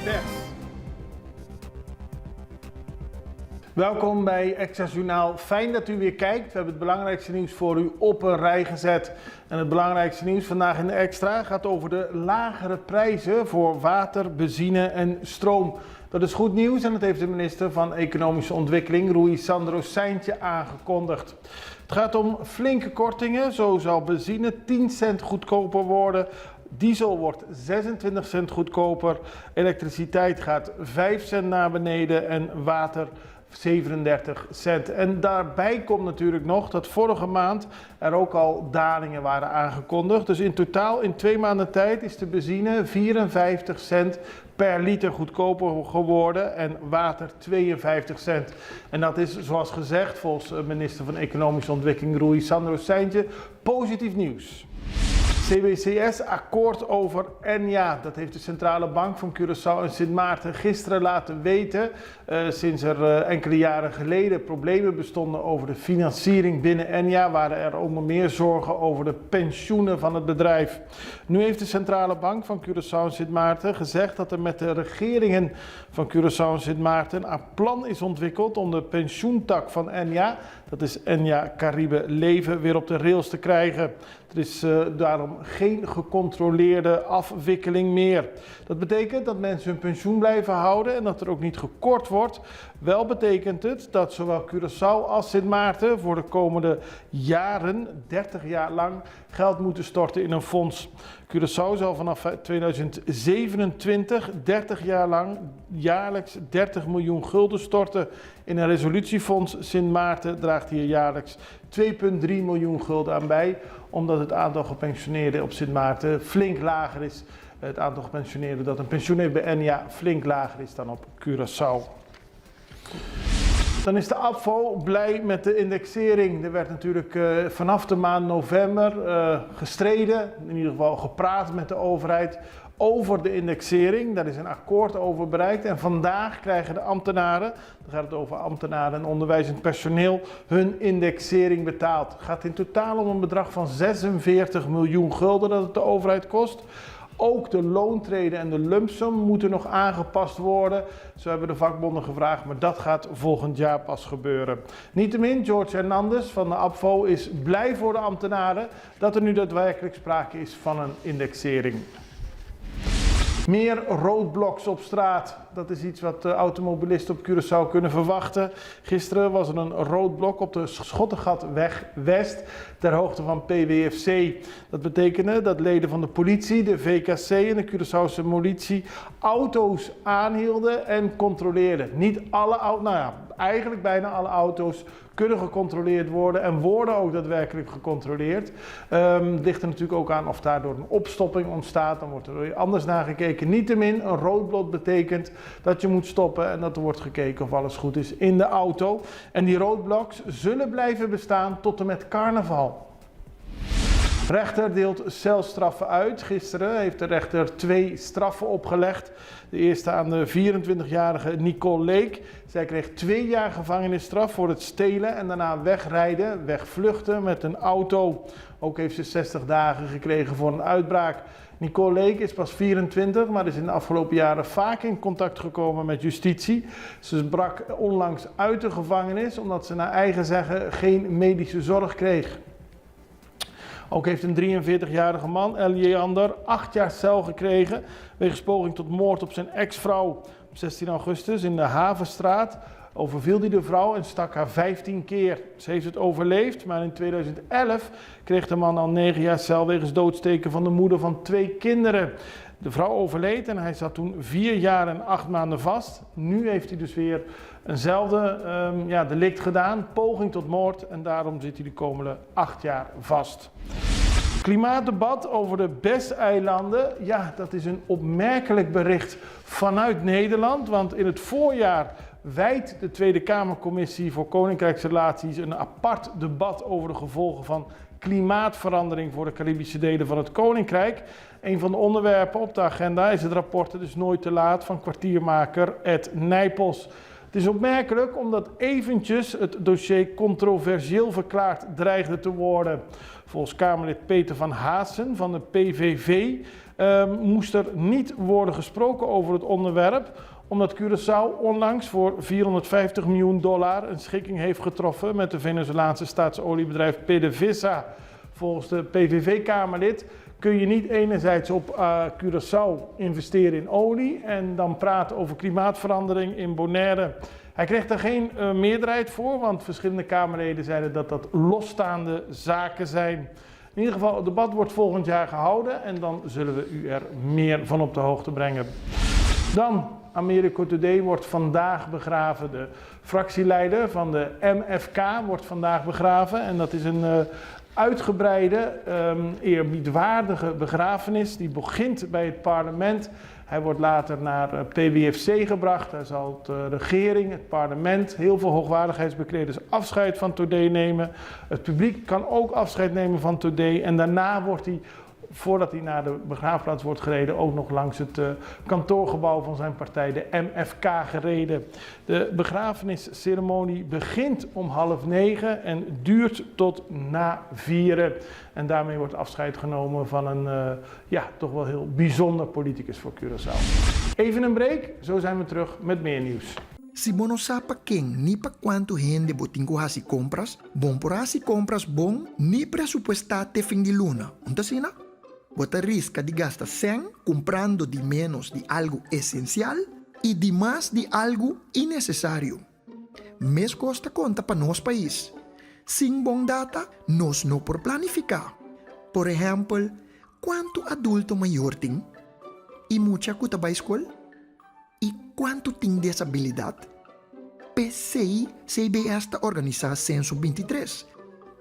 pers. Welkom bij Extra Journaal. Fijn dat u weer kijkt. We hebben het belangrijkste nieuws voor u op een rij gezet. En het belangrijkste nieuws vandaag in de Extra gaat over de lagere prijzen voor water, benzine en stroom. Dat is goed nieuws en dat heeft de minister van Economische Ontwikkeling, Rui Sandro Seintje, aangekondigd. Het gaat om flinke kortingen. Zo zal benzine 10 cent goedkoper worden. Diesel wordt 26 cent goedkoper. Elektriciteit gaat 5 cent naar beneden en water 37 cent. En daarbij komt natuurlijk nog dat vorige maand er ook al dalingen waren aangekondigd. Dus in totaal in 2 maanden tijd is de benzine 54 cent per liter goedkoper geworden en water 52 cent. En dat is, zoals gezegd, volgens minister van Economische Ontwikkeling Rui Sandro Seintje, positief nieuws. CBCS akkoord over Enja. Dat heeft de Centrale Bank van Curaçao en Sint Maarten gisteren laten weten. Sinds er enkele jaren geleden problemen bestonden over de financiering binnen Enja, waren er ook meer zorgen over de pensioenen van het bedrijf. Nu heeft de Centrale Bank van Curaçao en Sint Maarten gezegd dat er met de regeringen van Curaçao en Sint Maarten een plan is ontwikkeld om de pensioentak van Enja, dat is Enja Caribe Leven, weer op de rails te krijgen. Er is daarom geen gecontroleerde afwikkeling meer. Dat betekent dat mensen hun pensioen blijven houden en dat er ook niet gekort wordt. Wel betekent het dat zowel Curaçao als Sint Maarten voor de komende jaren, 30 jaar lang, geld moeten storten in een fonds. Curaçao zal vanaf 2027, 30 jaar lang, jaarlijks 30 miljoen gulden storten in een resolutiefonds. Sint Maarten draagt hier jaarlijks 2,3 miljoen gulden aan bij, omdat het aantal gepensioneerden op Sint Maarten flink lager is. Het aantal gepensioneerden dat een pensioen heeft bij Enja flink lager is dan op Curaçao. Dan is de APVO blij met de indexering. Er werd natuurlijk vanaf de maand november gestreden, in ieder geval gepraat met de overheid over de indexering. Daar is een akkoord over bereikt en vandaag krijgen de ambtenaren, dan gaat het over ambtenaren en onderwijzend personeel, hun indexering betaald. Het gaat in totaal om een bedrag van 46 miljoen gulden dat het de overheid kost. Ook de loontreden en de lumpsum moeten nog aangepast worden. Zo hebben de vakbonden gevraagd, maar dat gaat volgend jaar pas gebeuren. Niettemin, George Hernandez van de APVO is blij voor de ambtenaren dat er nu daadwerkelijk sprake is van een indexering. Meer roadblocks op straat. Dat is iets wat automobilisten op Curaçao kunnen verwachten. Gisteren was er een roadblock op de Schottegatweg West ter hoogte van PWFC. Dat betekende dat leden van de politie, de VKC en de Curaçaose politie auto's aanhielden en controleerden. Niet alle auto's, eigenlijk bijna alle auto's kunnen gecontroleerd worden en worden ook daadwerkelijk gecontroleerd. Het ligt er natuurlijk ook aan of daardoor een opstopping ontstaat, dan wordt er weer anders naar gekeken. Niettemin, een roodblok betekent dat je moet stoppen en dat er wordt gekeken of alles goed is in de auto. En die roadblocks zullen blijven bestaan tot en met carnaval. De rechter deelt celstraffen uit. Gisteren heeft de rechter 2 straffen opgelegd. De eerste aan de 24-jarige Nicole Leek. Zij kreeg 2 jaar gevangenisstraf voor het stelen en daarna wegrijden, wegvluchten met een auto. Ook heeft ze 60 dagen gekregen voor een uitbraak. Nicole Leek is pas 24, maar is in de afgelopen jaren vaak in contact gekomen met justitie. Ze brak onlangs uit de gevangenis omdat ze naar eigen zeggen geen medische zorg kreeg. Ook heeft een 43-jarige man, Eliander, 8 jaar cel gekregen wegens poging tot moord op zijn ex-vrouw. Op 16 augustus in de Havenstraat overviel hij de vrouw en stak haar 15 keer. Ze heeft het overleefd, maar in 2011 kreeg de man al 9 jaar cel wegens doodsteken van de moeder van 2 kinderen. De vrouw overleed en hij zat toen 4 jaar en 8 maanden vast. Nu heeft hij dus weer eenzelfde delict gedaan, poging tot moord, en daarom zit hij de komende 8 jaar vast. Klimaatdebat over de BES-eilanden. Ja, dat is een opmerkelijk bericht vanuit Nederland, want in het voorjaar wijdt de Tweede Kamercommissie voor Koninkrijksrelaties een apart debat over de gevolgen van klimaatverandering voor de Caribische delen van het Koninkrijk. Een van de onderwerpen op de agenda is het rapport Het is nooit te laat van kwartiermaker Ed Nijpels. Het is opmerkelijk omdat eventjes het dossier controversieel verklaard dreigde te worden. Volgens Kamerlid Peter van Haassen van de PVV moest er niet worden gesproken over het onderwerp, omdat Curaçao onlangs voor $450 miljoen een schikking heeft getroffen met de Venezolaanse staatsoliebedrijf PDVSA. Volgens de PVV-Kamerlid kun je niet enerzijds op Curaçao investeren in olie en dan praten over klimaatverandering in Bonaire. Hij kreeg daar geen meerderheid voor, want verschillende Kamerleden zeiden dat dat losstaande zaken zijn. In ieder geval, het debat wordt volgend jaar gehouden en dan zullen we u er meer van op de hoogte brengen. Dan, Americo Today wordt vandaag begraven. De fractieleider van de MFK wordt vandaag begraven en dat is een uitgebreide, eerbiedwaardige begrafenis. Die begint bij het parlement. Hij wordt later naar PWFC gebracht. Daar zal de regering, het parlement, heel veel hoogwaardigheidsbekleders afscheid van Today nemen. Het publiek kan ook afscheid nemen van Today. En daarna wordt hij, voordat hij naar de begraafplaats wordt gereden, ook nog langs het kantoorgebouw van zijn partij, de MFK, gereden. De begrafenisceremonie begint om 8:30 en duurt tot na 4. En daarmee wordt afscheid genomen van een toch wel heel bijzonder politicus voor Curaçao. Even een break, zo zijn we terug met meer nieuws. Si bono sapa king ni pa quanto gente botingo hasi compras, bon por hasi compras bon, ni presupuestate fin di luna. Untasina? Bota risca de gastar 100 comprando de menos de algo esencial e de mais de algo innecessário. Mes costa conta para nosso país. Sem bom data, nós não por planificar. Por exemplo, quanto adulto maior tem? E muita cuta para a escola? E quanto tem desabilidade? PCI CB esta organizar Censo 23.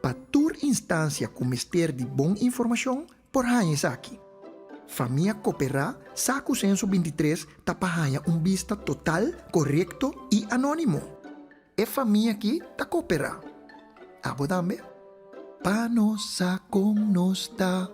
Para toda instância com mister de boa informação, por hanhas aqui. Família cooperar, saco Censo 23 tapahanha vista total, correto e anônimo. É família aqui tá cooperar. Abo também? Pa nossa com nos tá.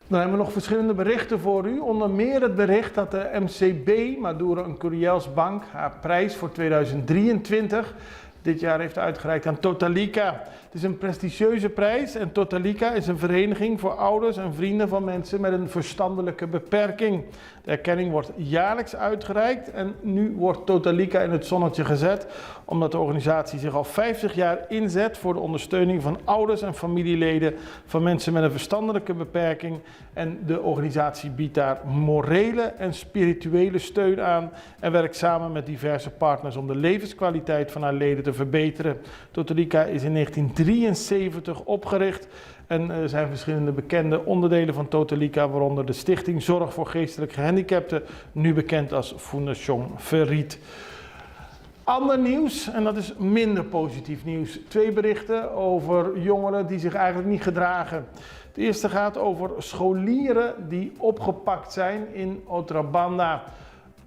Dan hebben we nog verschillende berichten voor u. Onder meer het bericht dat de MCB, Maduro en Curiels Bank, haar prijs voor 2023 dit jaar heeft uitgereikt aan Totalica. Het is een prestigieuze prijs en Totalica is een vereniging voor ouders en vrienden van mensen met een verstandelijke beperking. De erkenning wordt jaarlijks uitgereikt en nu wordt Totalica in het zonnetje gezet, omdat de organisatie zich al 50 jaar inzet voor de ondersteuning van ouders en familieleden van mensen met een verstandelijke beperking. En de organisatie biedt daar morele en spirituele steun aan en werkt samen met diverse partners om de levenskwaliteit van haar leden te verbeteren. Totalica is in 1973 opgericht en er zijn verschillende bekende onderdelen van Totalica, waaronder de Stichting Zorg voor Geestelijk Gehandicapten, nu bekend als Fondation Verriet. Ander nieuws, en dat is minder positief nieuws. 2 berichten over jongeren die zich eigenlijk niet gedragen. Het eerste gaat over scholieren die opgepakt zijn in Otrabanda.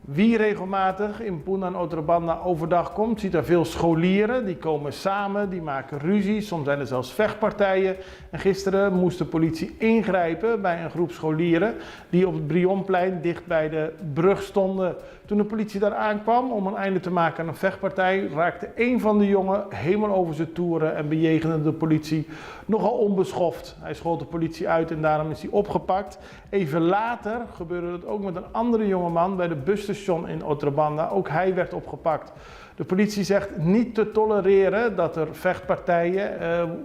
Wie regelmatig in Puna en Otrabanda overdag komt, ziet er veel scholieren. Die komen samen, die maken ruzie, soms zijn er zelfs vechtpartijen. En gisteren moest de politie ingrijpen bij een groep scholieren die op het Brionplein dicht bij de brug stonden. Toen de politie daar aankwam om een einde te maken aan een vechtpartij, raakte een van de jongen helemaal over zijn toeren en bejegende de politie nogal onbeschoft. Hij schold de politie uit en daarom is hij opgepakt. Even later gebeurde het ook met een andere jongeman bij de busstation busstation in Otrabanda. Ook hij werd opgepakt. De politie zegt niet te tolereren dat er vechtpartijen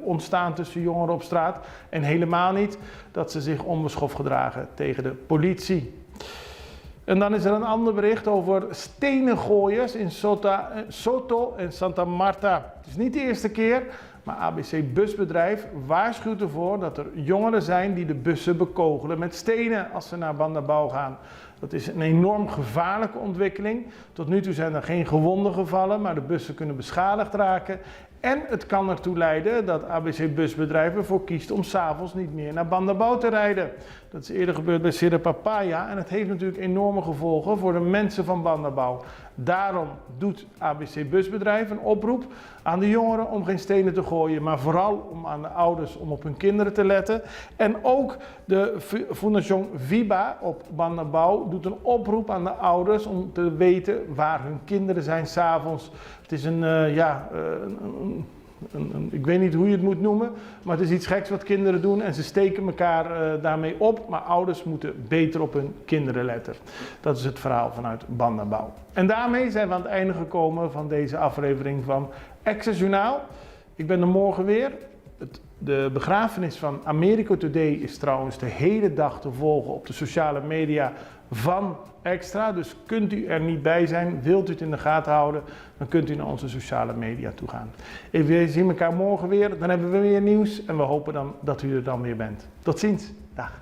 ontstaan tussen jongeren op straat. En helemaal niet dat ze zich onbeschoft gedragen tegen de politie. En dan is er een ander bericht over stenengooiers in Soto en Santa Marta. Het is niet de eerste keer, maar ABC Busbedrijf waarschuwt ervoor dat er jongeren zijn die de bussen bekogelen met stenen als ze naar Bandabao gaan. Dat is een enorm gevaarlijke ontwikkeling. Tot nu toe zijn er geen gewonden gevallen, maar de bussen kunnen beschadigd raken. En het kan ertoe leiden dat ABC Busbedrijf ervoor kiest om 's avonds niet meer naar Bandabao te rijden. Dat is eerder gebeurd bij Sirapapaya en het heeft natuurlijk enorme gevolgen voor de mensen van Bandabao. Daarom doet ABC Busbedrijf een oproep aan de jongeren om geen stenen te gooien, maar vooral om aan de ouders om op hun kinderen te letten. En ook de Fundación Viva op Bandabao doet een oproep aan de ouders om te weten waar hun kinderen zijn 's avonds. Het is ik weet niet hoe je het moet noemen, maar het is iets geks wat kinderen doen en ze steken elkaar daarmee op. Maar ouders moeten beter op hun kinderen letten. Dat is het verhaal vanuit Bandabao. En daarmee zijn we aan het einde gekomen van deze aflevering van Access Journaal. Ik ben er morgen weer. De begrafenis van Americo Today is trouwens de hele dag te volgen op de sociale media van Extra. Dus kunt u er niet bij zijn, wilt u het in de gaten houden, dan kunt u naar onze sociale media toe gaan. We zien elkaar morgen weer, dan hebben we weer nieuws en we hopen dan dat u er dan weer bent. Tot ziens. Dag.